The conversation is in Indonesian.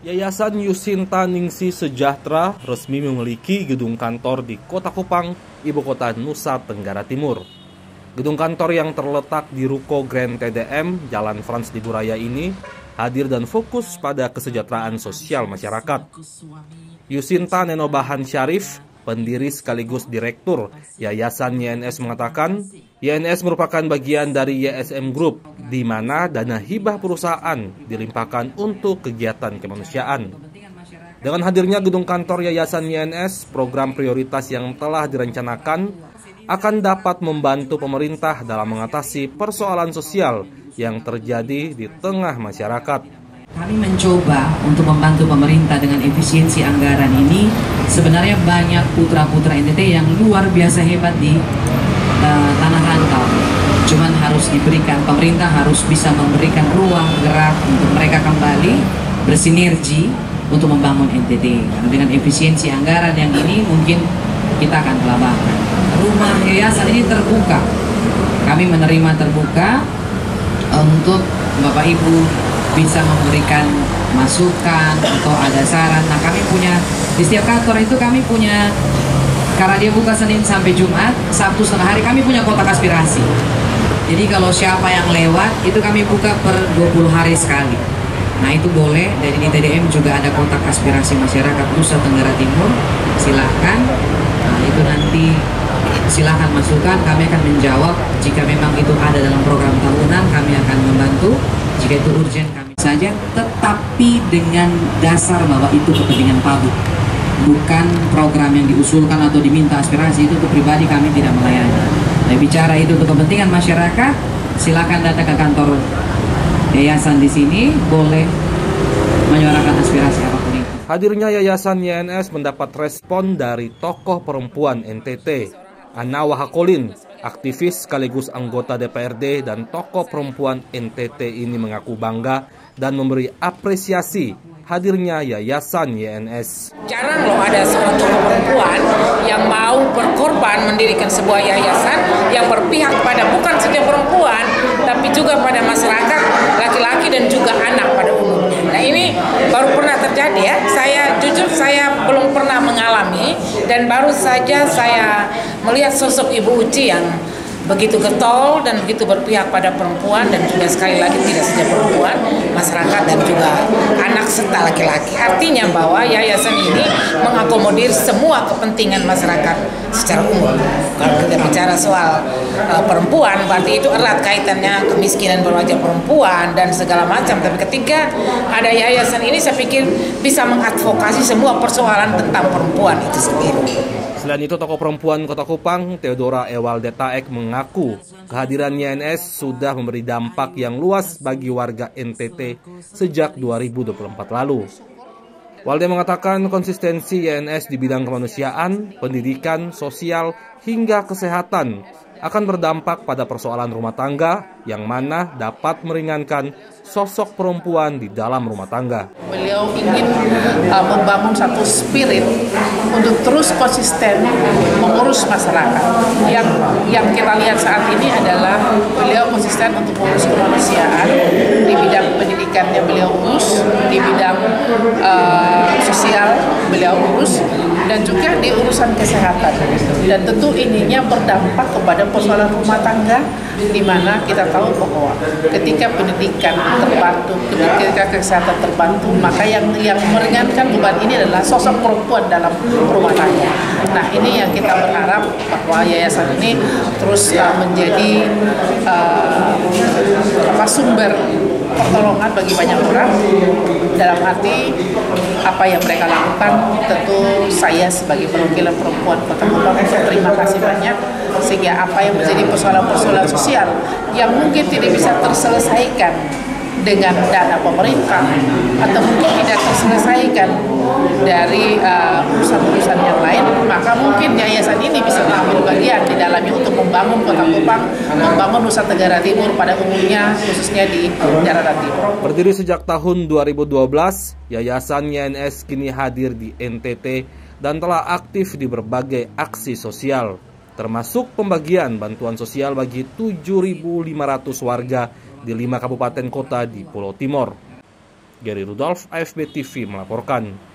Yayasan Yusinta Ningsih Sejahtera resmi memiliki gedung kantor di Kota Kupang, ibu kota Nusa Tenggara Timur. Gedung kantor yang terletak di Ruko Grand TDM, Jalan Frans di Buraya ini hadir dan fokus pada kesejahteraan sosial masyarakat. Yusinta Nenobahan Syarif, pendiri sekaligus direktur Yayasan YNS mengatakan, YNS merupakan bagian dari YSM Group, di mana dana hibah perusahaan dilimpahkan untuk kegiatan kemanusiaan. Dengan hadirnya gedung kantor Yayasan YNS, program prioritas yang telah direncanakan akan dapat membantu pemerintah dalam mengatasi persoalan sosial yang terjadi di tengah masyarakat. Kami mencoba untuk membantu pemerintah dengan efisiensi anggaran ini. Sebenarnya banyak putra-putra NTT yang luar biasa hebat di tanah rantau. Cuman harus diberikan, pemerintah harus bisa memberikan ruang gerak untuk mereka kembali bersinergi untuk membangun NTT. Karena dengan efisiensi anggaran yang ini mungkin kita akan kelabakan. Rumah yayasan ini terbuka. Kami menerima terbuka untuk Bapak Ibu bisa memberikan masukan atau ada saran. Nah, kami punya di setiap kantor itu kami punya, karena dia buka Senin sampai Jumat, Sabtu setengah hari kami punya kotak aspirasi. Jadi kalau siapa yang lewat itu kami buka per 20 hari sekali. Nah, itu boleh. Dari di TDM juga ada kotak aspirasi masyarakat Nusa Tenggara Timur. Silahkan. Nah, itu nanti silahkan masukan, kami akan menjawab. Jika memang itu ada dalam program tahunan, kami akan membantu. Jika itu urgent, kami saja, tetapi dengan dasar bahwa itu kepentingan publik, bukan program yang diusulkan atau diminta aspirasi. Itu untuk pribadi kami tidak melayani. Nah, bicara itu untuk kepentingan masyarakat, silakan datang ke kantor yayasan di sini, boleh menyuarakan aspirasi apapun itu. Hadirnya Yayasan YNS mendapat respon dari tokoh perempuan NTT, Ana Wahakolin, aktivis sekaligus anggota DPRD dan tokoh perempuan NTT ini mengaku bangga dan memberi apresiasi hadirnya Yayasan YNS. Jarang loh ada seorang tokoh perempuan yang mau berkorban mendirikan sebuah yayasan yang berpihak pada bukan saja perempuan, tapi juga pada masyarakat, laki-laki dan juga anak pada umumnya. Nah, ini baru pernah terjadi ya. Saya belum pernah mengalami, dan baru saja saya melihat sosok Ibu Uci yang begitu getol dan begitu berpihak pada perempuan, dan juga sekali lagi tidak saja perempuan, masyarakat dan juga anak serta laki-laki. Artinya bahwa yayasan ini mengakomodir semua kepentingan masyarakat secara umum. Kalau kita bicara soal perempuan, berarti itu erat kaitannya kemiskinan berwajah perempuan dan segala macam. Tapi ketika ada yayasan ini, saya pikir bisa mengadvokasi semua persoalan tentang perempuan itu sendiri. Selain itu, tokoh perempuan Kota Kupang, Theodora Ewaldetaek, mengaku kehadiran YNS sudah memberi dampak yang luas bagi warga NTT sejak 2024 lalu. Walde mengatakan konsistensi YNS di bidang kemanusiaan, pendidikan, sosial, hingga kesehatan akan berdampak pada persoalan rumah tangga yang mana dapat meringankan sosok perempuan di dalam rumah tangga. Beliau ingin membangun satu spirit untuk terus konsisten mengurus masyarakat. Yang kita lihat saat ini adalah beliau konsisten untuk mengurus kemanusiaan di bidang pendidikannya, beliau urus di bidang sosial, beliau urus, dan juga di urusan kesehatan. Dan tentu ininya berdampak kepada persoalan rumah tangga, di mana kita tahu bahwa ketika pendidikan terbantu, ketika kesehatan terbantu, maka yang meringankan beban ini adalah sosok perempuan dalam rumah tangga. Nah, ini yang kita berharap bahwa yayasan ini terus menjadi sumber pertolongan bagi banyak orang. Dalam arti apa yang mereka lakukan, tentu saya sebagai perwakilan perempuan Kota Kupang terima kasih banyak, sehingga apa yang menjadi persoalan-persoalan sosial yang mungkin tidak bisa terselesaikan dengan dana pemerintah atau mungkin tidak terselesaikan dari urusan-urusan yang lain, maka mungkin yayasan ini bisa mengambil bagian di dalamnya untuk membangun Kota Kupang, membangun Nusa Tenggara Timur pada umumnya, khususnya di daerah timur. Berdiri sejak tahun 2012, Yayasan YNS kini hadir di NTT dan telah aktif di berbagai aksi sosial, termasuk pembagian bantuan sosial bagi 7.500 warga di 5 kabupaten kota di Pulau Timor. Gary Rudolph, AFB TV melaporkan.